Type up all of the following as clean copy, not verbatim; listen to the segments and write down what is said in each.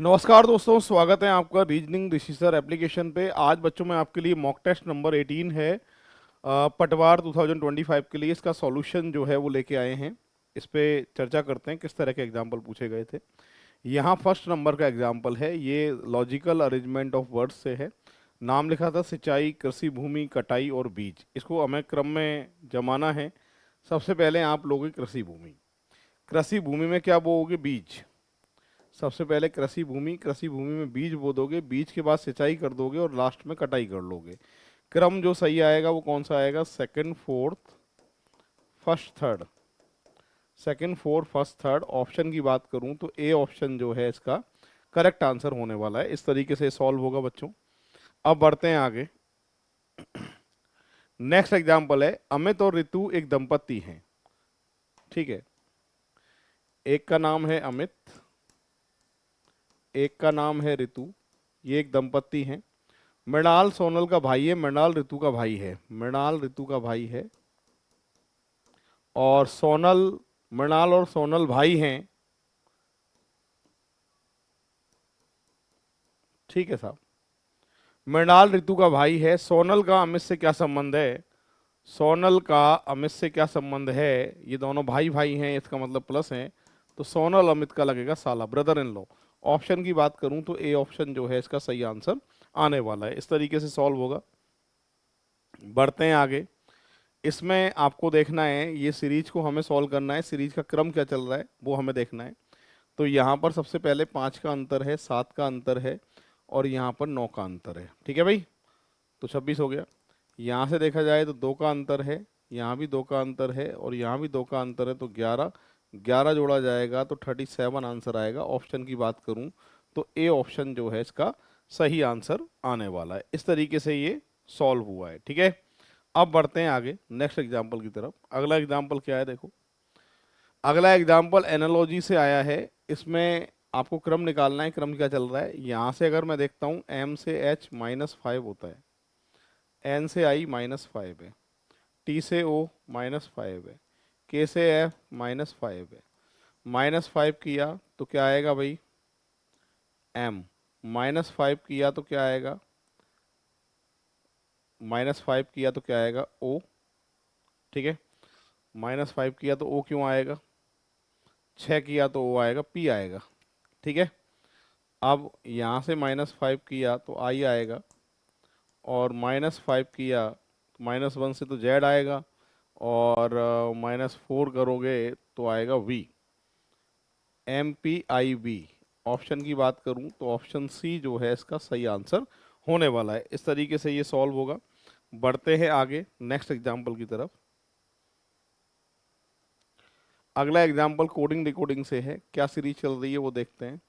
नमस्कार दोस्तों, स्वागत है आपका रीजनिंग ऋषि एप्लीकेशन पे। आज बच्चों में आपके लिए मॉक टेस्ट नंबर 18 है। पटवार 2025 के लिए इसका सॉल्यूशन जो है वो लेके आए हैं। इस पे चर्चा करते हैं किस तरह के एग्जाम्पल पूछे गए थे। यहाँ फर्स्ट नंबर का एग्जाम्पल है, ये लॉजिकल अरेंजमेंट ऑफ वर्ड्स से है। नाम लिखा था सिंचाई, कृषि भूमि, कटाई और बीज। इसको हमें क्रम में जमाना है। सबसे पहले आप लोगे कृषि भूमि। कृषि भूमि में क्या बोओगे? बीज। सबसे पहले कृषि भूमि में बीज बो दोगे, बीज के बाद सिंचाई कर दोगे और लास्ट में कटाई कर लोगे। क्रम जो सही आएगा वो कौन सा आएगा? Second, fourth, first, third. Second, fourth, first, third. Option की बात करूं तो ए ऑप्शन जो है इसका करेक्ट आंसर होने वाला है। इस तरीके से सॉल्व होगा बच्चों। अब बढ़ते हैं आगे। नेक्स्ट एग्जाम्पल है, अमित और ऋतु एक दंपत्ति हैं। ठीक है, एक का नाम है अमित, एक का नाम है ऋतु। ये एक दंपत्ति हैं। मृणाल सोनल का भाई है, मृणाल ऋतु का भाई है, मृणाल ऋतु का भाई है। और सोनल, मृणाल और सोनल भाई हैं। ठीक है साहब, मृणाल ऋतु का भाई है। सोनल का अमित से क्या संबंध है? सोनल का अमित से क्या संबंध है? ये दोनों भाई भाई हैं, इसका मतलब प्लस है। तो सोनल अमित का लगेगा साला, ब्रदर इन लॉ। ऑप्शन की बात करूं तो ए ऑप्शन जो है इसका सही आंसर आने वाला है। इस तरीके से सॉल्व होगा। बढ़ते हैं आगे। इसमें आपको देखना है, ये सीरीज को हमें सॉल्व करना है। सीरीज का क्रम क्या चल रहा है वो हमें देखना है। तो यहाँ पर सबसे पहले 5 का अंतर है, 7 का अंतर है और यहाँ पर 9 का अंतर है। ठीक है भाई, तो 26 हो गया। यहाँ से देखा जाए तो 2 का अंतर है, यहाँ भी 2 का अंतर है और यहाँ भी 2 का अंतर है, तो 11, 11 जोड़ा जाएगा तो 37 आंसर आएगा। ऑप्शन की बात करूँ तो ए ऑप्शन जो है इसका सही आंसर आने वाला है। इस तरीके से ये सॉल्व हुआ है। ठीक है, अब बढ़ते हैं आगे नेक्स्ट एग्जाम्पल की तरफ। अगला एग्जाम्पल क्या है देखो। अगला एग्जाम्पल एनालॉजी से आया है। इसमें आपको क्रम निकालना है। क्रम क्या चल रहा है? यहाँ से अगर मैं देखता हूँ, एम से एच -5 होता है, एन से आई -5 है, टी से ओ -5 है, के से एफ -5 है। -5 किया तो क्या आएगा भाई? एम। -5 किया तो क्या आएगा? -5 किया तो क्या आएगा? ओ। ठीक है, -5 किया तो ओ क्यों आएगा? 6 किया तो ओ आएगा, पी आएगा। ठीक है, अब यहाँ से -5 किया तो आई आएगा और -5 किया तो -1 से तो जेड आएगा और -4 करोगे तो आएगा V. M P I B. Option की बात करूँ तो ऑप्शन सी जो है इसका सही आंसर होने वाला है। इस तरीके से ये सॉल्व होगा। बढ़ते हैं आगे नेक्स्ट एग्जाम्पल की तरफ। अगला एग्जाम्पल कोडिंग डिकोडिंग से है। क्या सीरीज चल रही है वो देखते हैं।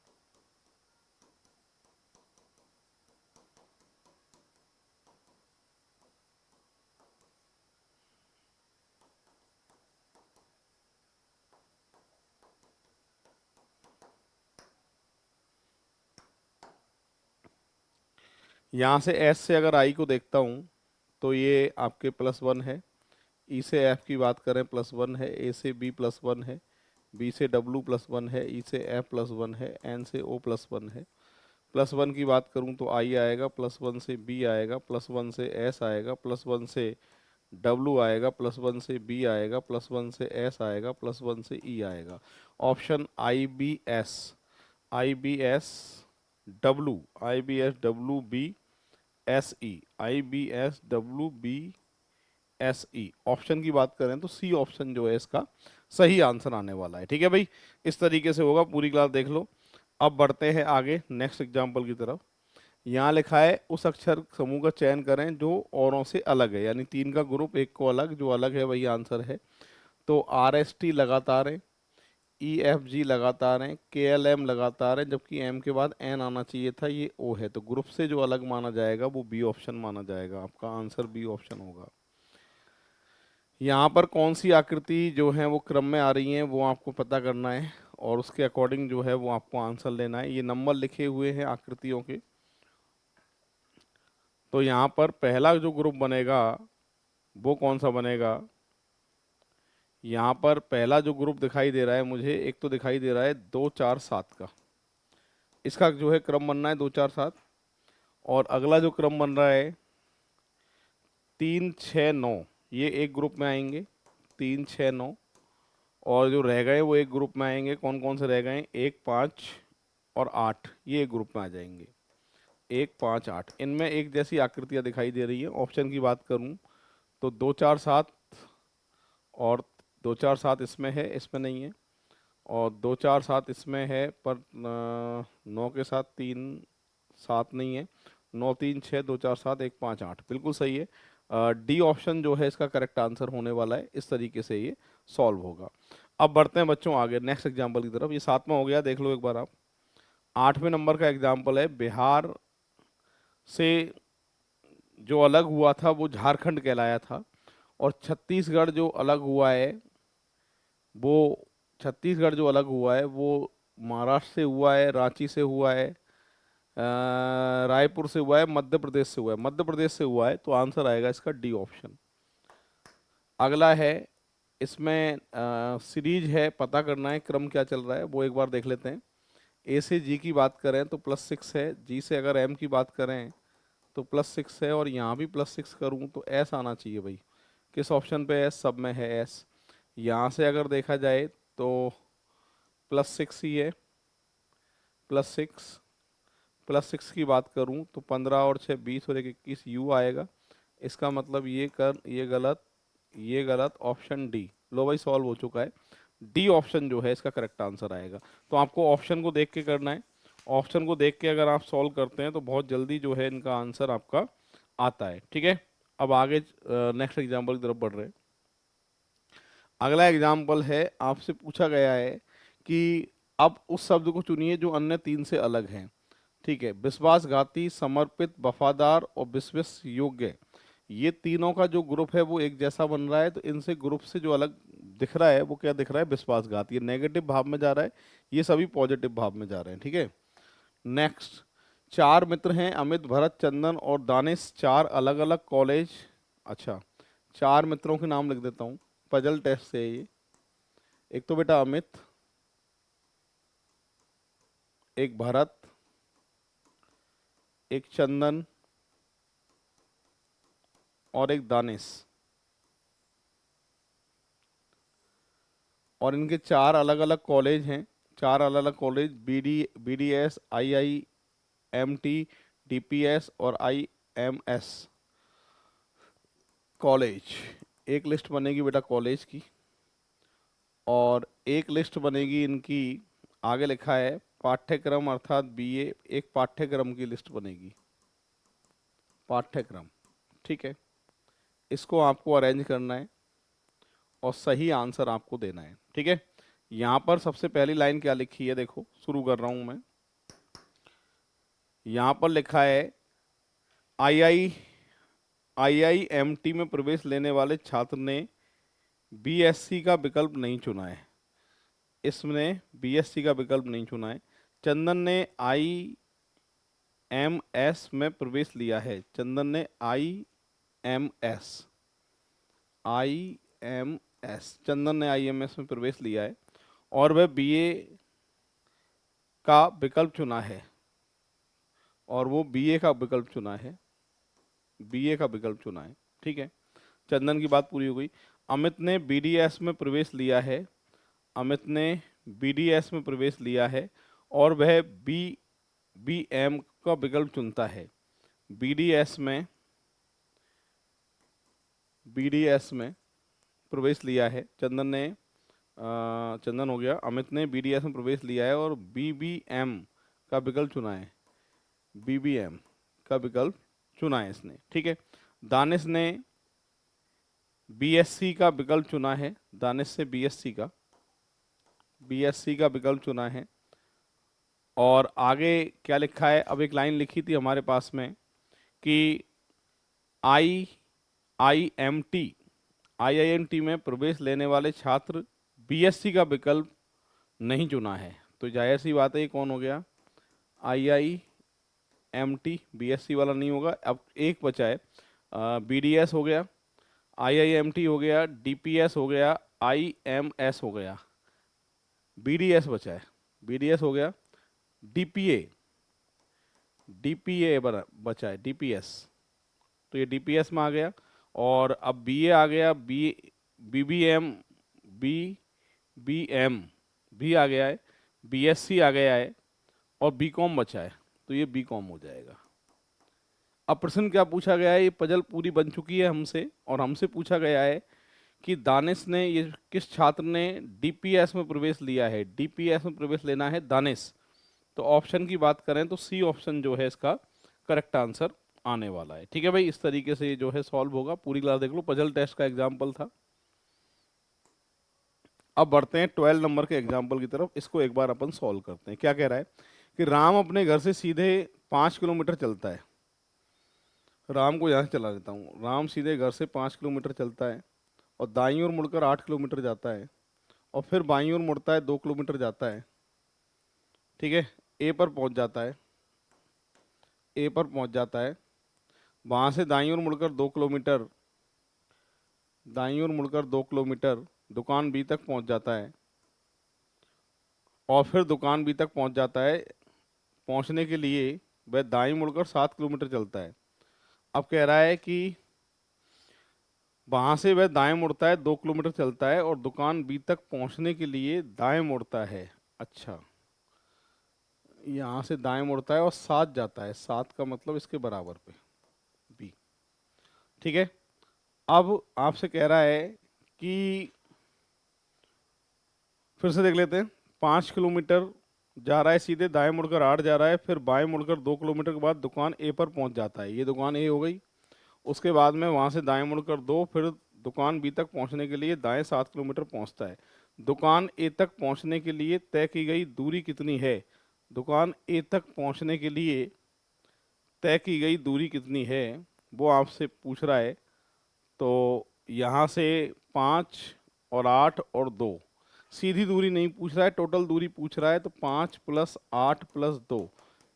यहाँ से एस से अगर आई को देखता हूँ तो ये आपके +1 है। ई से एफ की बात करें +1 है, ए से बी +1 है, बी से डब्लू +1 है, ई से एफ +1 है, एन से ओ +1 है। +1 की बात करूं तो आई आएगा, +1 से बी आएगा, +1 से एस आएगा, +1 से डब्लू आएगा, +1 से बी आएगा, +1 से एस आएगा, +1 से ई आएगा। Option I B S, I B S W, I B S W B S E, I B S W B S E. Option की बात करें तो सी ऑप्शन जो है इसका सही आंसर आने वाला है। ठीक है भाई, इस तरीके से होगा। पूरी क्लास देख लो। अब बढ़ते हैं आगे नेक्स्ट एग्जाम्पल की तरफ। यहाँ लिखा है उस अक्षर समूह का चयन करें जो औरों से अलग है, यानी 3 का ग्रुप, एक को अलग, जो अलग है वही आंसर है। तो आर एस टी लगातार है, ई एफ जी लगातार है, के एल एम लगातार है, जबकि एम के बाद एन आना चाहिए था, ये ओ है। तो ग्रुप से जो अलग माना जाएगा वो बी ऑप्शन माना जाएगा। आपका आंसर बी ऑप्शन होगा। यहाँ पर कौन सी आकृति जो है वो क्रम में आ रही है वो आपको पता करना है और उसके अकॉर्डिंग जो है वो आपको आंसर लेना है। ये नंबर लिखे हुए हैं आकृतियों के। तो यहाँ पर पहला जो ग्रुप बनेगा वो कौन सा बनेगा? यहाँ पर पहला जो ग्रुप दिखाई दे रहा है मुझे, एक तो दिखाई दे रहा है 2 4 7 का। इसका जो है क्रम बनना है 2 4 7। और अगला जो क्रम बन रहा है 3 6 9, ये एक ग्रुप में आएंगे 3 6 9। और जो रह गए वो एक ग्रुप में आएंगे, कौन कौन से रह गए, 1 5 और 8, ये एक ग्रुप में आ जाएंगे। 1 5 8 इनमें एक जैसी आकृतियां दिखाई दे रही है। ऑप्शन की बात करूं तो 2 4 7 और 2 4 7 इसमें है, इसमें नहीं है। और 2 4 7 इसमें है पर 9 के साथ 3 7 नहीं है। 9 3 6 2 4 7 1 5 8 बिल्कुल सही है। डी ऑप्शन जो है इसका करेक्ट आंसर होने वाला है। इस तरीके से ये सॉल्व होगा। अब बढ़ते हैं बच्चों आगे नेक्स्ट एग्जाम्पल की तरफ। ये 7वां हो गया, देख लो एक बार आप। 8वें नंबर का एग्जाम्पल है, बिहार से जो अलग हुआ था वो झारखंड कहलाया था। और छत्तीसगढ़ जो अलग हुआ है वो छत्तीसगढ़ जो अलग हुआ है वो महाराष्ट्र से हुआ है, रांची से हुआ है, रायपुर से हुआ है, मध्य प्रदेश से हुआ है। मध्य प्रदेश से हुआ है तो आंसर आएगा इसका डी ऑप्शन। अगला है, इसमें सीरीज है, पता करना है क्रम क्या चल रहा है वो एक बार देख लेते हैं। ए से जी की बात करें तो +6 है, जी से अगर एम की बात करें तो +6 है, और यहाँ भी +6 करूँ तो एस आना चाहिए भाई। किस ऑप्शन पे एस, सब में है एस। यहाँ से अगर देखा जाए तो +6 ही है, +6 +6 की बात करूं तो 15 और 6 20 और 1 21 यू आएगा। इसका मतलब ये गलत, ऑप्शन डी। लो भाई सॉल्व हो चुका है। डी ऑप्शन जो है इसका करेक्ट आंसर आएगा। तो आपको ऑप्शन को देख के करना है। ऑप्शन को देख के अगर आप सॉल्व करते हैं तो बहुत जल्दी जो है इनका आंसर आपका आता है। ठीक है, अब आगे नेक्स्ट एग्जाम्पल की तरफ बढ़ रहे हैं। अगला एग्जाम्पल है, आपसे पूछा गया है कि अब उस शब्द को चुनिए जो अन्य 3 से अलग हैं। ठीक है, विश्वासघाती, समर्पित, वफादार और विश्वास योग्य, ये तीनों का जो ग्रुप है वो एक जैसा बन रहा है। तो इनसे ग्रुप से जो अलग दिख रहा है वो क्या दिख रहा है, विश्वासघात। ये नेगेटिव भाव में जा रहा है, ये सभी पॉजिटिव भाव में जा रहे हैं। ठीक है, नेक्स्ट। 4 मित्र हैं, अमित, भरत, चंदन और दानिश, 4 अलग अलग कॉलेज। अच्छा, 4 मित्रों के नाम लिख देता हूँ, पजल टेस्ट से है ये। एक तो बेटा अमित, एक भरत, एक चंदन और एक दानिश। और इनके 4 अलग अलग कॉलेज हैं। 4 अलग अलग कॉलेज, BDS, IIMT, DPS और IMS कॉलेज। एक लिस्ट बनेगी बेटा कॉलेज की, और एक लिस्ट बनेगी इनकी, आगे लिखा है पाठ्यक्रम अर्थात BA, एक पाठ्यक्रम की लिस्ट बनेगी, पाठ्यक्रम। ठीक है, इसको आपको अरेंज करना है और सही आंसर आपको देना है। ठीक है, यहाँ पर सबसे पहली लाइन क्या लिखी है, देखो शुरू कर रहा हूं मैं। यहाँ पर लिखा है IIMT में प्रवेश लेने वाले छात्र ने BSc का विकल्प नहीं चुना है। इसने BSc का विकल्प नहीं चुना है। चंदन ने IMS में प्रवेश लिया है। चंदन ने चंदन ने IMS में प्रवेश लिया है और वह BA का विकल्प चुना है, और वो BA का विकल्प चुना है, BA का विकल्प चुना है। ठीक है, चंदन की बात पूरी हो गई। अमित ने BDS में प्रवेश लिया है, अमित ने BDS में प्रवेश लिया है और वह BM का विकल्प चुनता है। BDS में प्रवेश लिया है चंदन ने, चंदन हो गया। अमित ने BDS में प्रवेश लिया है और BBM का विकल्प चुना है, BBM का विकल्प चुना है इसने। ठीक है, दानिश ने BSc का विकल्प चुना है, दानिश से BSc का विकल्प चुना है। और आगे क्या लिखा है, अब एक लाइन लिखी थी हमारे पास में कि IIMT में प्रवेश लेने वाले छात्र BSc का विकल्प नहीं चुना है। तो जाहिर सी बात है ये कौन हो गया, IIMT, BSc वाला नहीं होगा। अब एक बचा है, BDS हो गया, IIMT हो गया, DPS हो गया, IMS हो गया, BDS बचा है, BDS हो गया, डीपीए, डीपीए बचा है, डीपीएस, तो ये डीपीएस में आ गया। और अब बीए आ गया, बीबीएम, बी बीएम भी आ गया है, बीएससी आ गया है, और बीकॉम बचा है, तो ये बीकॉम हो जाएगा। अब प्रश्न क्या पूछा गया है, ये पजल पूरी बन चुकी है हमसे, और हमसे पूछा गया है कि दानिश ने, ये किस छात्र ने डीपीएस में प्रवेश लिया है। डीपीएस में प्रवेश लेना है दानिश, तो ऑप्शन की बात करें तो सी ऑप्शन जो है इसका करेक्ट आंसर आने वाला है। ठीक है भाई, इस तरीके से ये जो है सॉल्व होगा। पूरी क्लास देख लो, पजल टेस्ट का एग्जाम्पल था। अब बढ़ते हैं 12 नंबर के एग्जाम्पल की तरफ, इसको एक बार अपन सॉल्व करते हैं। क्या कह रहा है कि राम अपने घर से सीधे 5 किलोमीटर चलता है। राम को यहाँ से चला देता हूँ। राम सीधे घर से 5 किलोमीटर चलता है, और दाईं ओर मुड़कर 8 किलोमीटर जाता है, और फिर बाईं ओर मुड़ता है 2 किलोमीटर जाता है। ठीक है, ए पर पहुँच जाता है, ए पर पहुँच जाता है। वहाँ से दाईं ओर मुड़कर 2 किलोमीटर, दाईं ओर मुड़कर 2 किलोमीटर दुकान बी तक पहुँच जाता है, और फिर दुकान बी तक पहुँच जाता है। पहुँचने के लिए वह दाईं मुड़कर 7 किलोमीटर चलता है। अब कह रहा है कि वहां से वह दाएं मुड़ता है, 2 किलोमीटर चलता है, और दुकान बी तक पहुंचने के लिए दाएं मुड़ता है। अच्छा, यहाँ से दाएं मुड़ता है और 7 जाता है, 7 का मतलब इसके बराबर पे बी। ठीक है, अब आपसे कह रहा है कि फिर से देख लेते हैं। 5 किलोमीटर जा रहा है सीधे, दाएं मुड़कर 8 जा रहा है, फिर बाएं मुड़कर 2 किलोमीटर के बाद दुकान ए पर पहुंच जाता है। ये दुकान ए हो गई। उसके बाद में वहां से दाएं मुड़कर 2, फिर दुकान बी तक पहुंचने के लिए दाएं 7 किलोमीटर पहुंचता है। दुकान ए तक पहुंचने के लिए तय की गई दूरी कितनी है। दुकान ए तक पहुंचने के लिए तय की गई दूरी कितनी है, वो आपसे पूछ रहा है। तो यहाँ से 5 और 8 और 2, सीधी दूरी नहीं पूछ रहा है, टोटल दूरी पूछ रहा है। तो 5 + 8 + 2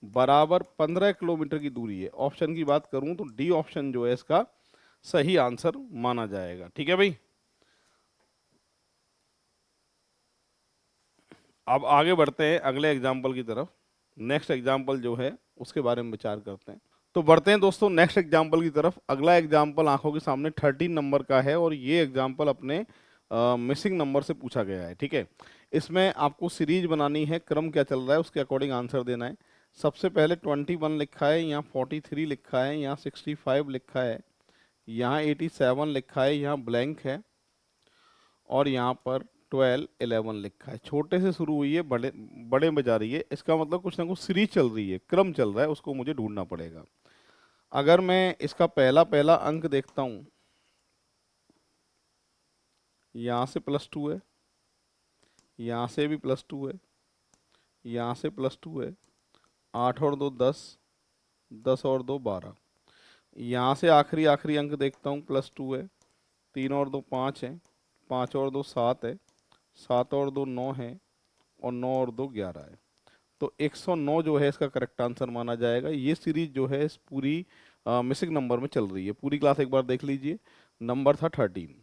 बराबर 15 किलोमीटर की दूरी है। ऑप्शन की बात करूं तो डी ऑप्शन जो है इसका सही आंसर माना जाएगा। ठीक है भाई, अब आगे बढ़ते हैं अगले एग्जाम्पल की तरफ। नेक्स्ट एग्जाम्पल जो है उसके बारे में विचार करते हैं। तो बढ़ते हैं दोस्तों नेक्स्ट एग्जाम्पल की तरफ। अगला एग्जाम्पल आंखों के सामने 13 नंबर का है, और ये एग्जाम्पल अपने मिसिंग नंबर से पूछा गया है। ठीक है, इसमें आपको सीरीज बनानी है, क्रम क्या चल रहा है उसके अकॉर्डिंग आंसर देना है। सबसे पहले 21 लिखा है, यहाँ 43 लिखा है, यहाँ 65 लिखा है, यहाँ 87 लिखा है, यहाँ ब्लैंक है, और यहाँ पर 12 11 लिखा है। छोटे से शुरू हुई है, बड़े बड़े में जा रही है। इसका मतलब कुछ ना कुछ सीरीज चल रही है, क्रम चल रहा है, उसको मुझे ढूंढना पड़ेगा। अगर मैं इसका पहला पहला अंक देखता हूं, यहाँ से +2 है, यहाँ से भी +2 है, यहाँ से +2 है, 8 और 2 10, 10 और 2 12। यहाँ से आखिरी आखिरी अंक देखता हूँ, +2 है, 3 और 2 5 है, 5 और 2 7 है, 7 और 2 9 है, और 9 और 2 11 है। तो 109 जो है इसका करेक्ट आंसर माना जाएगा। ये सीरीज जो है इस पूरी मिसिंग नंबर में चल रही है। पूरी क्लास एक बार देख लीजिए, नंबर था 13।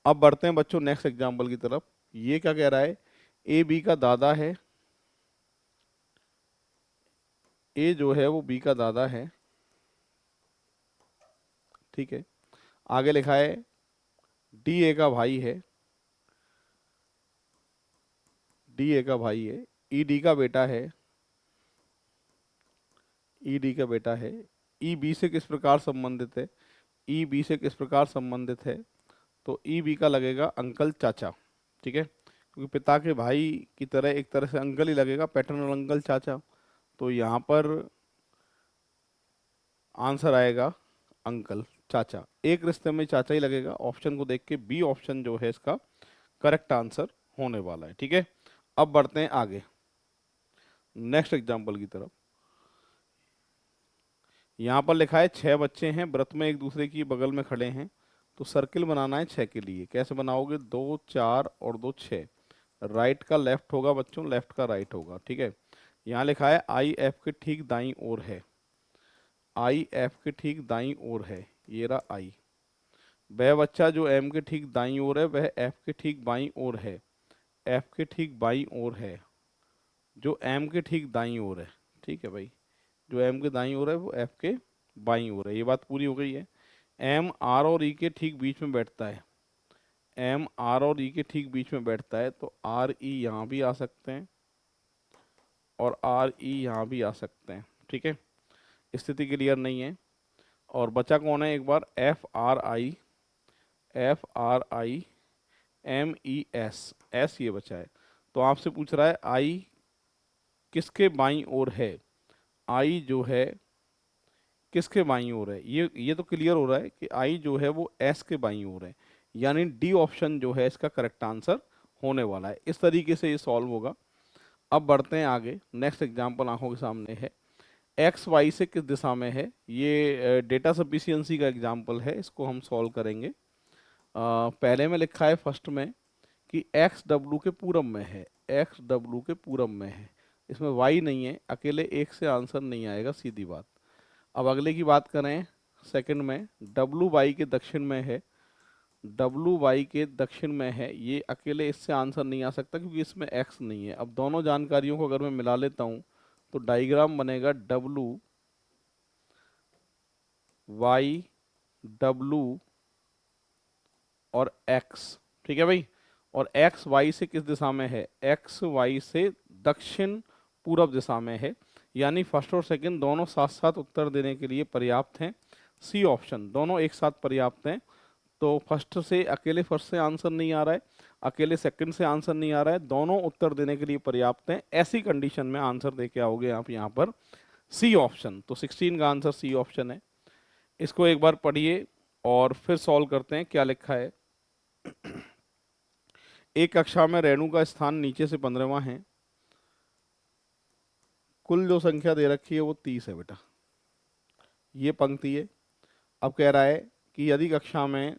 अब बढ़ते हैं बच्चों नेक्स्ट एग्जाम्पल की तरफ। ये क्या कह रहा है, ए बी का दादा है, ए जो है वो बी का दादा है। ठीक है, आगे लिखा है डी ए का भाई है, डी ए का भाई है, ई डी का बेटा है, ई डी का बेटा है, ई बी से किस प्रकार संबंधित है, ई बी से किस प्रकार संबंधित है। तो ई बी का लगेगा अंकल चाचा। ठीक है, क्योंकि पिता के भाई की तरह एक तरह से अंकल ही लगेगा, पैटर्नल अंकल चाचा। तो यहाँ पर आंसर आएगा अंकल चाचा, एक रिश्ते में चाचा ही लगेगा। ऑप्शन को देख के बी ऑप्शन जो है इसका करेक्ट आंसर होने वाला है। ठीक है, अब बढ़ते हैं आगे नेक्स्ट एग्जाम्पल की तरफ। यहाँ पर लिखा है 6 बच्चे हैं, व्रत में एक दूसरे की बगल में खड़े हैं। तो सर्किल बनाना है 6 के लिए। कैसे बनाओगे, 2 4 और 2 6। राइट का लेफ्ट होगा बच्चों, लेफ्ट का राइट होगा। ठीक है, यहाँ लिखा है आई एफ के ठीक दाईं ओर है, आई एफ के ठीक दाईं ओर है, ये रहा आई। वह बच्चा जो एम के ठीक दाईं ओर है वह एफ के ठीक बाईं ओर है, एफ के ठीक बाईं ओर है। जो m के ठीक दाईं ओर है, ठीक है भाई, जो m के दाईं ओर है वो f के बाईं ओर है। ये बात पूरी हो गई है। m r और e के ठीक बीच में बैठता है, m r और e के ठीक बीच में बैठता है, तो r e यहाँ भी आ सकते हैं और r e यहाँ भी आ सकते हैं, ठीक है। स्थिति क्लियर नहीं है। और बचा कौन है एक बार, F R I, F R I M E S, S ये बचा है। तो आपसे पूछ रहा है आई किसके बाईं ओर है, आई जो है किसके बाईं ओर है, ये तो क्लियर हो रहा है कि आई जो है वो एस के बाईं ओर है, यानी डी ऑप्शन जो है इसका करेक्ट आंसर होने वाला है। इस तरीके से ये सॉल्व होगा। अब बढ़ते हैं आगे, नेक्स्ट एग्जाम्पल आंखों के सामने है। एक्स वाई से किस दिशा में है, ये डेटा सफिशियंसी का एग्जाम्पल है, इसको हम सॉल्व करेंगे। पहले में लिखा है फर्स्ट में कि एक्स डब्लू के पूरब में है, एक्स डब्लू के पूरब में है, इसमें वाई नहीं है, अकेले एक से आंसर नहीं आएगा, सीधी बात। अब अगले की बात करें, सेकंड में डब्लू वाई के दक्षिण में है, डब्लू वाई के दक्षिण में है, ये अकेले इससे आंसर नहीं आ सकता क्योंकि इसमें एक्स नहीं है। अब दोनों जानकारियों को अगर मैं मिला लेता हूँ तो डायग्राम बनेगा डब्लू वाई, डब्लू और एक्स, ठीक है भाई। और एक्स वाई से किस दिशा में है, एक्स वाई से दक्षिण पूरब दिशा में है, यानी फर्स्ट और सेकंड दोनों साथ साथ उत्तर देने के लिए पर्याप्त हैं। सी ऑप्शन दोनों एक साथ पर्याप्त हैं। तो फर्स्ट से अकेले फर्स्ट से आंसर नहीं आ रहा है, अकेले सेकंड से आंसर नहीं आ रहा है, दोनों उत्तर देने के लिए पर्याप्त हैं। ऐसी कंडीशन में आंसर दे के आओगे आप यहाँ पर सी ऑप्शन। तो 16 का आंसर सी ऑप्शन है। इसको एक बार पढ़िए और फिर सॉल्व करते हैं। क्या लिखा है, एक कक्षा में रेणु का स्थान नीचे से 15वां है, कुल जो संख्या दे रखी है वो 30 है बेटा, ये पंक्ति है। अब कह रहा है कि यदि कक्षा में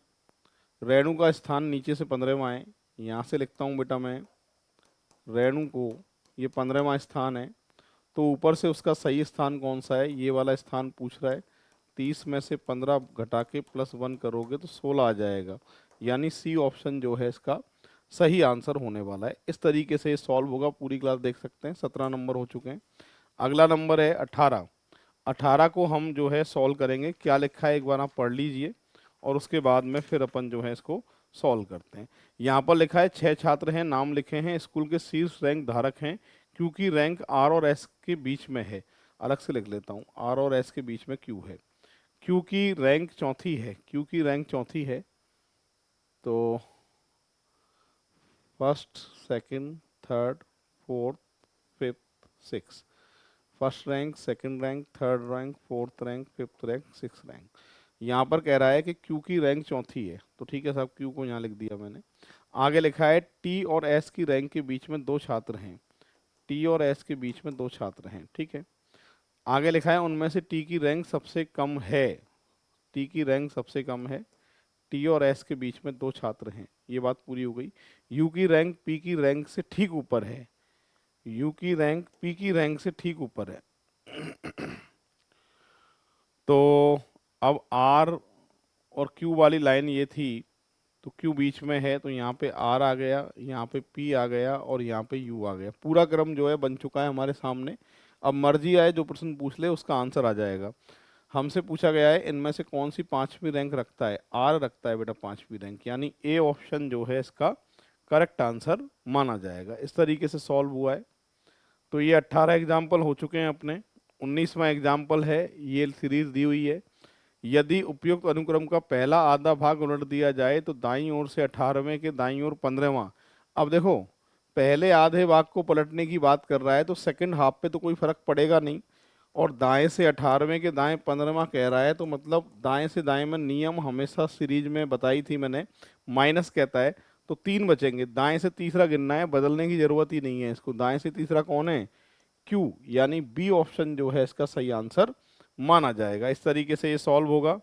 रेणु का स्थान नीचे से 15वां है, यहाँ से लिखता हूँ बेटा मैं रेणु को, ये 15वां स्थान है, तो ऊपर से उसका सही स्थान कौन सा है, ये वाला स्थान पूछ रहा है। 30 में से 15 घटा के +1 करोगे तो 16 आ जाएगा, यानी सी ऑप्शन जो है इसका सही आंसर होने वाला है। इस तरीके से सॉल्व होगा। पूरी क्लास देख सकते हैं। 17 नंबर हो चुके हैं। अगला नंबर है 18। 18 को हम जो है सॉल्व करेंगे। क्या लिखा है एक बार आप पढ़ लीजिए और उसके बाद में फिर अपन जो है इसको सॉल्व करते हैं। यहाँ पर लिखा है 6 छात्र हैं, नाम लिखे हैं, स्कूल के शीर्ष रैंक धारक हैं, क्योंकि रैंक आर और एस के बीच में है। अलग से लिख लेता हूँ, आर और एस के बीच में क्यू है, क्योंकि रैंक चौथी है, क्योंकि रैंक चौथी है, तो first second third fourth fifth six, first rank, second rank, third rank, fourth rank, fifth rank, six rank. यहाँ पर कह रहा है कि क्यू की रैंक चौथी है, तो ठीक है साहब, क्यू को यहाँ लिख दिया मैंने। आगे लिखा है टी और एस की रैंक के बीच में 2 छात्र हैं, टी और एस के बीच में 2 छात्र हैं, ठीक है। आगे लिखा है उनमें से टी की रैंक सबसे कम है, टी की रैंक सबसे कम है, टी और एस के बीच में 2 छात्र हैं, ये बात पूरी हो गई। यू की रैंक पी की रैंक से ठीक ऊपर है, यू की रैंक पी की रैंक से ठीक ऊपर है। तो अब आर और क्यू वाली लाइन ये थी, तो क्यू बीच में है, तो यहाँ पे आर आ गया, यहाँ पे पी आ गया और यहाँ पे यू आ गया। पूरा क्रम जो है बन चुका है हमारे सामने। अब मर्जी आए जो प्रश्न पूछ ले उसका आंसर आ जाएगा। हमसे पूछा गया है इनमें से कौन सी 5वीं रैंक रखता है, आर रखता है बेटा 5वीं रैंक, यानी ए ऑप्शन जो है इसका करेक्ट आंसर माना जाएगा। इस तरीके से सॉल्व हुआ है। तो ये 18 एग्जाम्पल हो चुके हैं अपने। 19वां एग्जाम्पल है, ये सीरीज दी हुई है। यदि उपयुक्त अनुक्रम का पहला आधा भाग उलट दिया जाए तो दाईं ओर से 18वें के दाईं ओर 15वां। अब देखो, पहले आधे भाग को पलटने की बात कर रहा है, तो सेकंड हाफ पे तो कोई फर्क पड़ेगा नहीं, और दाएं से 18वें के दाएं 15वां कह रहा है, तो मतलब दाएं से दाएं में नियम हमेशा सीरीज में बताई थी मैंने, माइनस कहता है, तो 3 बचेंगे। दाएं से तीसरा गिनना है, बदलने की जरूरत ही नहीं है इसको। दाएं से तीसरा कौन है, क्यू, यानी बी ऑप्शन जो है इसका सही आंसर माना जाएगा। इस तरीके से ये सॉल्व होगा।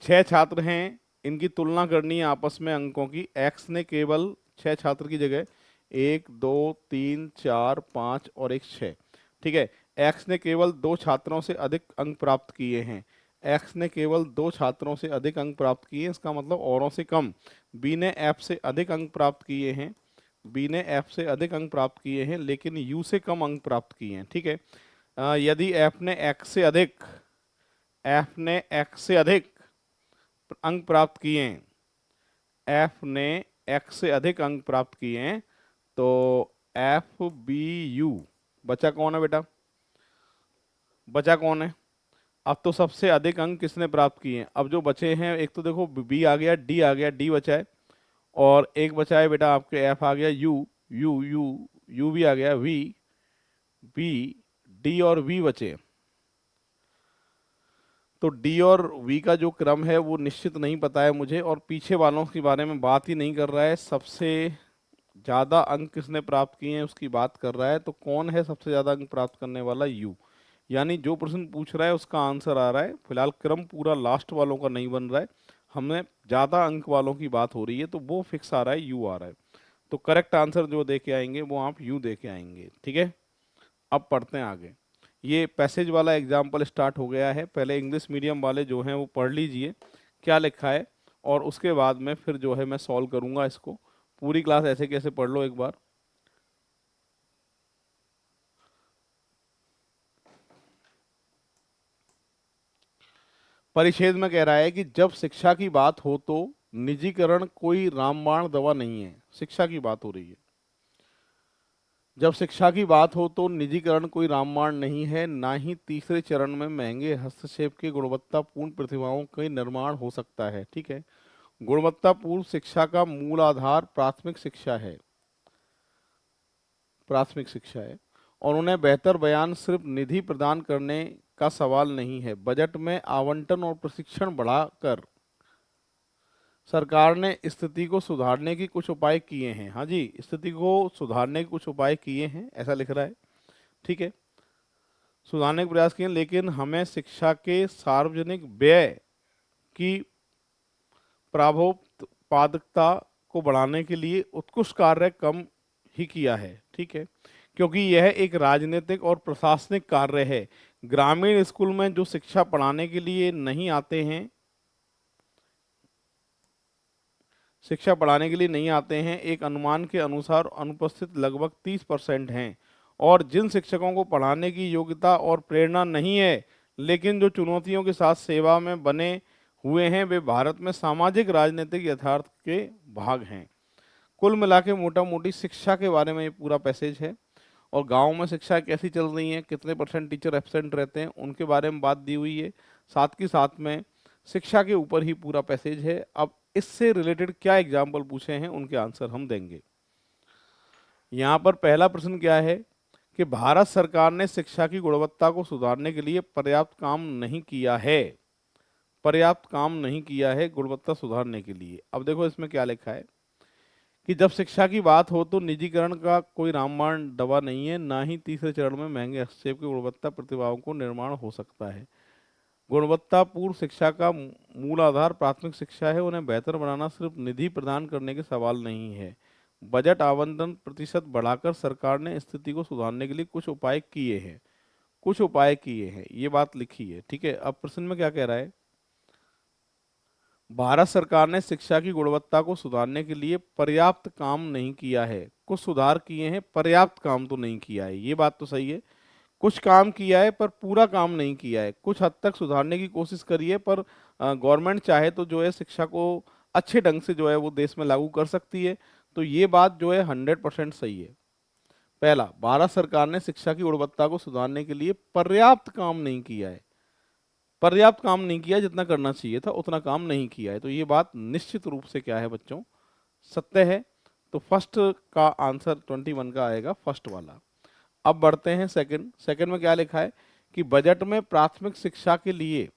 6 छात्र हैं, इनकी तुलना करनी है आपस में अंकों की। एक्स ने केवल 6 छात्र की जगह 1 2 3 4 5 और एक 6, ठीक है। एक्स ने केवल 2 छात्रों से अधिक अंक प्राप्त किए हैं, एक्स ने केवल 2 छात्रों से अधिक अंक प्राप्त किए हैं, इसका मतलब औरों से कम। बी ने एफ से अधिक अंक प्राप्त किए हैं, बी ने एफ से अधिक अंक प्राप्त किए हैं लेकिन यू से कम अंक प्राप्त किए हैं, ठीक है। यदि एफ ने एक्स से अधिक अंक प्राप्त किए हैं, एफ ने एक्स से अधिक अंक प्राप्त किए हैं, तो एफ बी यू, बचा कौन है बेटा, बचा कौन है। अब तो सबसे अधिक अंक किसने प्राप्त किए हैं, अब जो बचे हैं, एक तो देखो बी आ गया, डी आ गया, डी बचा है, और एक बचा है बेटा आपके एफ आ गया, यू भी आ गया, वी, बी, डी और वी बचे। तो डी और वी का जो क्रम है वो निश्चित नहीं पता है मुझे, और पीछे वालों के बारे में बात ही नहीं कर रहा है। सबसे ज्यादा अंक किसने प्राप्त किए हैं उसकी बात कर रहा है, तो कौन है सबसे ज्यादा अंक प्राप्त करने वाला, यू। यानी जो प्रश्न पूछ रहा है उसका आंसर आ रहा है। फिलहाल क्रम पूरा लास्ट वालों का नहीं बन रहा है, हमें ज्यादा अंक वालों की बात हो रही है, तो वो फिक्स आ रहा है, यू आ रहा है। तो करेक्ट आंसर जो दे के आएंगे वो आप यू दे के आएंगे, ठीक है। अब पढ़ते हैं आगे। ये पैसेज वाला एग्जाम्पल स्टार्ट हो गया है, पहले इंग्लिश मीडियम वाले जो हैं वो पढ़ लीजिए क्या लिखा है, और उसके बाद में फिर जो है मैं सॉल्व करूंगा इसको। पूरी क्लास ऐसे कैसे पढ़ लो एक बार। परिच्छेद में कह रहा है कि जब शिक्षा की बात हो तो निजीकरण कोई रामबाण दवा नहीं है। शिक्षा की बात हो रही है, जब शिक्षा की बात हो तो निजीकरण कोई रामबाण नहीं है, ना ही तीसरे चरण में महंगे हस्तक्षेप के गुणवत्तापूर्ण प्रतिभाओं का निर्माण हो सकता है, ठीक है। गुणवत्तापूर्ण शिक्षा का मूल आधार प्राथमिक शिक्षा है, प्राथमिक शिक्षा है, और उन्हें बेहतर बयान सिर्फ निधि प्रदान करने का सवाल नहीं है। बजट में आवंटन और प्रशिक्षण बढ़ाकर सरकार ने स्थिति को सुधारने की कुछ उपाय किए हैं। हाँ जी, स्थिति को सुधारने के कुछ उपाय किए हैं ऐसा लिख रहा है, ठीक है। सुधारने के प्रयास किए, लेकिन हमें शिक्षा के सार्वजनिक व्यय की प्रभावोत्पादकता को बढ़ाने के लिए उत्कृष्ट कार्य कम ही किया है, ठीक है, क्योंकि यह एक राजनीतिक और प्रशासनिक कार्य है। ग्रामीण स्कूल में जो शिक्षा पढ़ाने के लिए नहीं आते हैं, शिक्षा पढ़ाने के लिए नहीं आते हैं, एक अनुमान के अनुसार अनुपस्थित लगभग 30% हैं। और जिन शिक्षकों को पढ़ाने की योग्यता और प्रेरणा नहीं है लेकिन जो चुनौतियों के साथ सेवा में बने हुए हैं, वे भारत में सामाजिक राजनीतिक यथार्थ के भाग हैं। कुल मिला के मोटा मोटी शिक्षा के बारे में ये पूरा पैसेज है, और गांव में शिक्षा कैसी चल रही है, कितने % टीचर एब्सेंट रहते हैं, उनके बारे में बात दी हुई है। साथ ही साथ में शिक्षा के ऊपर ही पूरा पैसेज है। अब इससे रिलेटेड क्या एग्जाम्पल पूछे हैं उनके आंसर हम देंगे। यहाँ पर पहला प्रश्न क्या है कि भारत सरकार ने शिक्षा की गुणवत्ता को सुधारने के लिए पर्याप्त काम नहीं किया है, पर्याप्त काम नहीं किया है गुणवत्ता सुधारने के लिए। अब देखो इसमें क्या लिखा है कि जब शिक्षा की बात हो तो निजीकरण का कोई रामबाण दवा नहीं है, ना ही तीसरे चरण में महंगे हस्तक्षेप की गुणवत्ता प्रतिभाओं को निर्माण हो सकता है। गुणवत्तापूर्ण शिक्षा का मूल आधार प्राथमिक शिक्षा है, उन्हें बेहतर बनाना सिर्फ निधि प्रदान करने के सवाल नहीं है। बजट आवंटन प्रतिशत बढ़ाकर सरकार ने स्थिति को सुधारने के लिए कुछ उपाय किए हैं, कुछ उपाय किए हैं, ये बात लिखी है, ठीक है। अब प्रश्न में क्या कह रहा है, भारत सरकार ने शिक्षा की गुणवत्ता को सुधारने के लिए पर्याप्त काम नहीं किया है। कुछ सुधार किए हैं, पर्याप्त काम तो नहीं किया है, ये बात तो सही है। कुछ काम किया है पर पूरा काम नहीं किया है, कुछ हद तक सुधारने की कोशिश करी है, पर गवर्नमेंट चाहे तो जो है शिक्षा को अच्छे ढंग से जो है वो देश में लागू कर सकती है। तो ये बात जो है 100% सही है। पहला, भारत सरकार ने शिक्षा की गुणवत्ता को सुधारने के लिए पर्याप्त काम नहीं किया है, पर्याप्त काम नहीं किया, जितना करना चाहिए था उतना काम नहीं किया है। तो ये बात निश्चित रूप से क्या है बच्चों, सत्य है। तो फर्स्ट का आंसर 21 का आएगा, फर्स्ट वाला। अब बढ़ते हैं सेकंड। सेकंड में क्या लिखा है कि बजट में प्राथमिक शिक्षा के लिए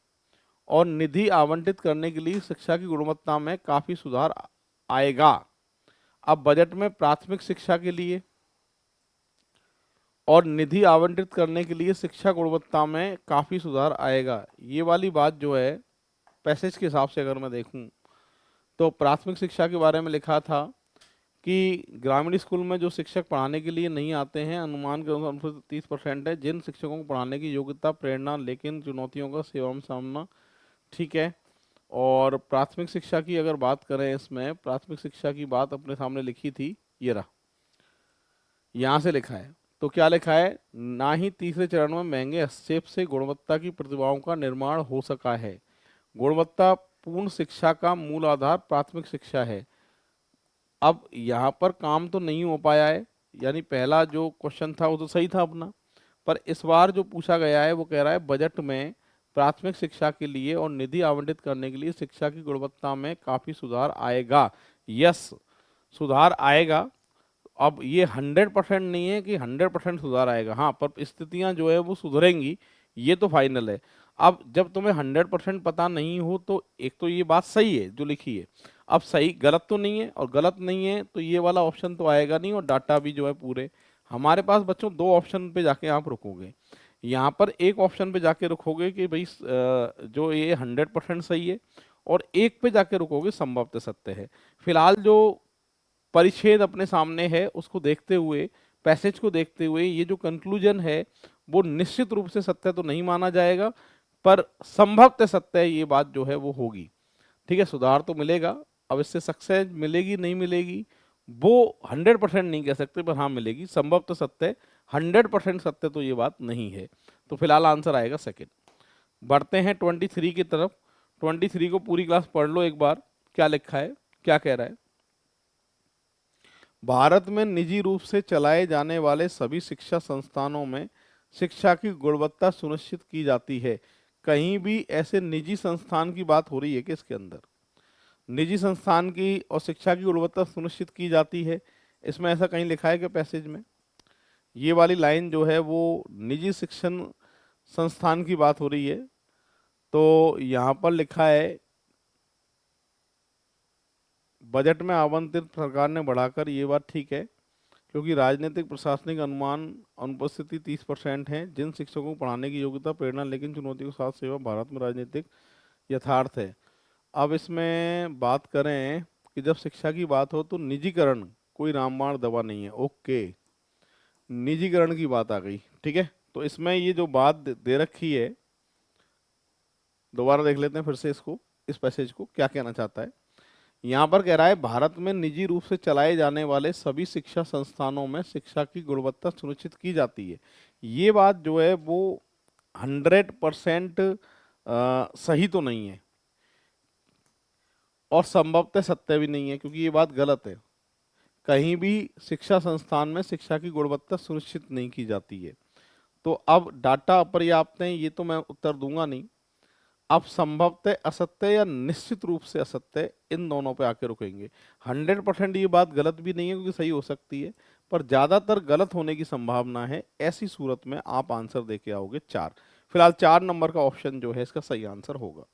और निधि आवंटित करने के लिए शिक्षा की गुणवत्ता में काफी सुधार आएगा। अब बजट में प्राथमिक शिक्षा के लिए और निधि आवंटित करने के लिए शिक्षा गुणवत्ता में काफी सुधार आएगा, ये वाली बात जो है पैसेज के हिसाब से अगर मैं देखूं तो प्राथमिक शिक्षा के बारे में लिखा था कि ग्रामीण स्कूल में जो शिक्षक पढ़ाने के लिए नहीं आते हैं, अनुमान के अनुसार 30% है। जिन शिक्षकों को पढ़ाने की योग्यता प्रेरणा लेकिन चुनौतियों का सेवा में सामना, ठीक है। और प्राथमिक शिक्षा की अगर बात करें, इसमें प्राथमिक शिक्षा की बात अपने सामने लिखी थी, ये रहा। यहाँ से लिखा है, तो क्या लिखा है, ना ही तीसरे चरण में महंगे हस्तक्षेप से गुणवत्ता की प्रतिभाओं का निर्माण हो सका है। गुणवत्तापूर्ण शिक्षा का मूल आधार प्राथमिक शिक्षा है। अब यहाँ पर काम तो नहीं हो पाया है, यानी पहला जो क्वेश्चन था वो तो सही था अपना, पर इस बार जो पूछा गया है वो कह रहा है बजट में प्राथमिक शिक्षा के लिए और निधि आवंटित करने के लिए शिक्षा की गुणवत्ता में काफी सुधार आएगा। यस, सुधार आएगा। अब ये 100% नहीं है कि 100% सुधार आएगा, हाँ, पर स्थितियां जो है वो सुधरेंगी, ये तो फाइनल है। अब जब तुम्हें 100% पता नहीं हो तो एक तो ये बात सही है जो लिखी है, अब सही गलत तो नहीं है, और गलत नहीं है तो ये वाला ऑप्शन तो आएगा नहीं, और डाटा भी जो है पूरे हमारे पास बच्चों दो ऑप्शन पे जाके आप रुकोगे। यहाँ पर एक ऑप्शन पे जाके रुकोगे कि भाई जो ये 100% सही है, और एक पे जाके रुकोगे संभवतः सत्य है। फिलहाल जो परिच्छेद अपने सामने है उसको देखते हुए, पैसेज को देखते हुए, ये जो कंक्लूजन है वो निश्चित रूप से सत्य तो नहीं माना जाएगा, पर संभवतः सत्य ये बात जो है वो होगी। ठीक है, सुधार तो मिलेगा। अब इससे सक्सेस मिलेगी नहीं मिलेगी वो 100% नहीं कह सकते, पर हाँ मिलेगी, संभवतः सत्य। 100% सत्य तो ये बात नहीं है। तो फिलहाल आंसर आएगा सेकंड। बढ़ते हैं 23 की तरफ। 23 को पूरी क्लास पढ़ लो एक बार, क्या लिखा है, क्या कह रहा है। भारत में निजी रूप से चलाए जाने वाले सभी शिक्षा संस्थानों में शिक्षा की गुणवत्ता सुनिश्चित की जाती है। कहीं भी ऐसे निजी संस्थान की बात हो रही है कि इसके अंदर निजी संस्थान की और शिक्षा की गुणवत्ता सुनिश्चित की जाती है, इसमें ऐसा कहीं लिखा है कि पैसेज में ये वाली लाइन जो है वो निजी शिक्षण संस्थान की बात हो रही है। तो यहाँ पर लिखा है बजट में आवंटित सरकार ने बढ़ाकर, ये बात ठीक है, क्योंकि राजनीतिक प्रशासनिक अनुमान अनुपस्थिति 30% है। जिन शिक्षकों को पढ़ाने की योग्यता प्रेरणा लेकिन चुनौती के साथ सेवा भारत में राजनीतिक यथार्थ है। अब इसमें बात करें कि जब शिक्षा की बात हो तो निजीकरण कोई रामबाण दवा नहीं है। ओके, निजीकरण की बात आ गई, ठीक है। तो इसमें ये जो बात दे रखी है, दोबारा देख लेते हैं फिर से इसको, इस पैसेज को क्या कहना चाहता है। यहाँ पर कह रहा है भारत में निजी रूप से चलाए जाने वाले सभी शिक्षा संस्थानों में शिक्षा की गुणवत्ता सुनिश्चित की जाती है। ये बात जो है वो 100% सही तो नहीं है, और संभवतः सत्य भी नहीं है, क्योंकि ये बात गलत है। कहीं भी शिक्षा संस्थान में शिक्षा की गुणवत्ता सुनिश्चित नहीं की जाती है। तो अब डाटा अपर्याप्त है, ये तो मैं उत्तर दूंगा नहीं। अब संभवतः असत्य या निश्चित रूप से असत्य, इन दोनों पे आके रुकेंगे। 100% ये बात गलत भी नहीं है, क्योंकि सही हो सकती है, पर ज्यादातर गलत होने की संभावना है। ऐसी सूरत में आप आंसर देके आओगे 4। फिलहाल 4 नंबर का ऑप्शन जो है इसका सही आंसर होगा।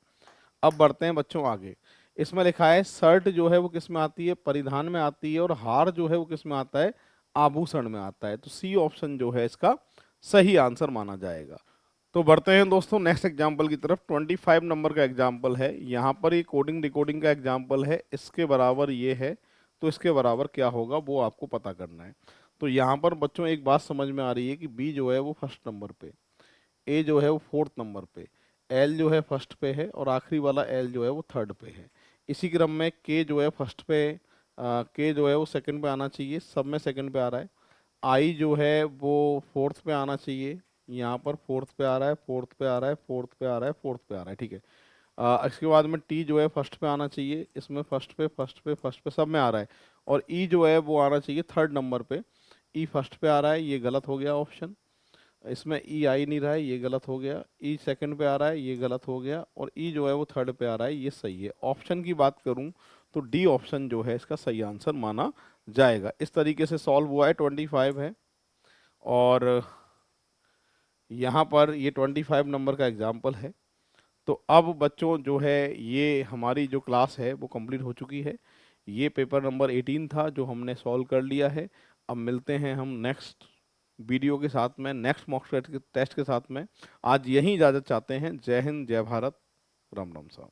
अब बढ़ते हैं बच्चों आगे। इसमें लिखा है शर्ट जो है वो किस में आती है, परिधान में आती है, और हार जो है वो किस में आता है, आभूषण में आता है। तो सी ऑप्शन जो है इसका सही आंसर माना जाएगा। तो बढ़ते हैं दोस्तों नेक्स्ट एग्जाम्पल की तरफ। 25 नंबर का एग्जाम्पल है। यहाँ पर ये कोडिंग डिकोडिंग का एग्जाम्पल है, इसके बराबर ये है, तो इसके बराबर क्या होगा वो आपको पता करना है। तो यहाँ पर बच्चों एक बात समझ में आ रही है कि बी जो है वो फर्स्ट नंबर पे, ए जो है वो फोर्थ नंबर पे, एल जो है फर्स्ट पे है, और आखिरी वाला एल जो है वो थर्ड पे है। इसी क्रम में के जो है फर्स्ट पे, के जो है वो सेकंड पे आना चाहिए, सब में सेकंड पे आ रहा है। आई जो है वो फोर्थ पे आना चाहिए, यहाँ पर फोर्थ पे आ रहा है, फोर्थ पे आ रहा है, फोर्थ पे आ रहा है, फोर्थ पे आ रहा है, ठीक है। इसके बाद में टी जो है फर्स्ट पे आना चाहिए, इसमें फर्स्ट पे फर्स्ट पे फर्स्ट पे सब में आ रहा है। और ई जो है वो आना चाहिए थर्ड नंबर पे, ई फर्स्ट पे आ रहा है, ये गलत हो गया ऑप्शन। इसमें ई आ ही नहीं रहा है, ये गलत हो गया। ई सेकंड पे आ रहा है, ये गलत हो गया। और ई जो है वो थर्ड पे आ रहा है, ये सही है। ऑप्शन की बात करूं तो डी ऑप्शन जो है इसका सही आंसर माना जाएगा। इस तरीके से सॉल्व हुआ है, 25 है, और यहाँ पर ये 25 नंबर का एग्जाम्पल है। तो अब बच्चों जो है ये हमारी जो क्लास है वो कंप्लीट हो चुकी है। ये पेपर नंबर 18 था जो हमने सॉल्व कर लिया है। अब मिलते हैं हम नेक्स्ट वीडियो के साथ में, नेक्स्ट मॉक टेस्ट के साथ में। आज यहीं इजाज़त चाहते हैं। जय हिंद, जय भारत, राम राम साहब।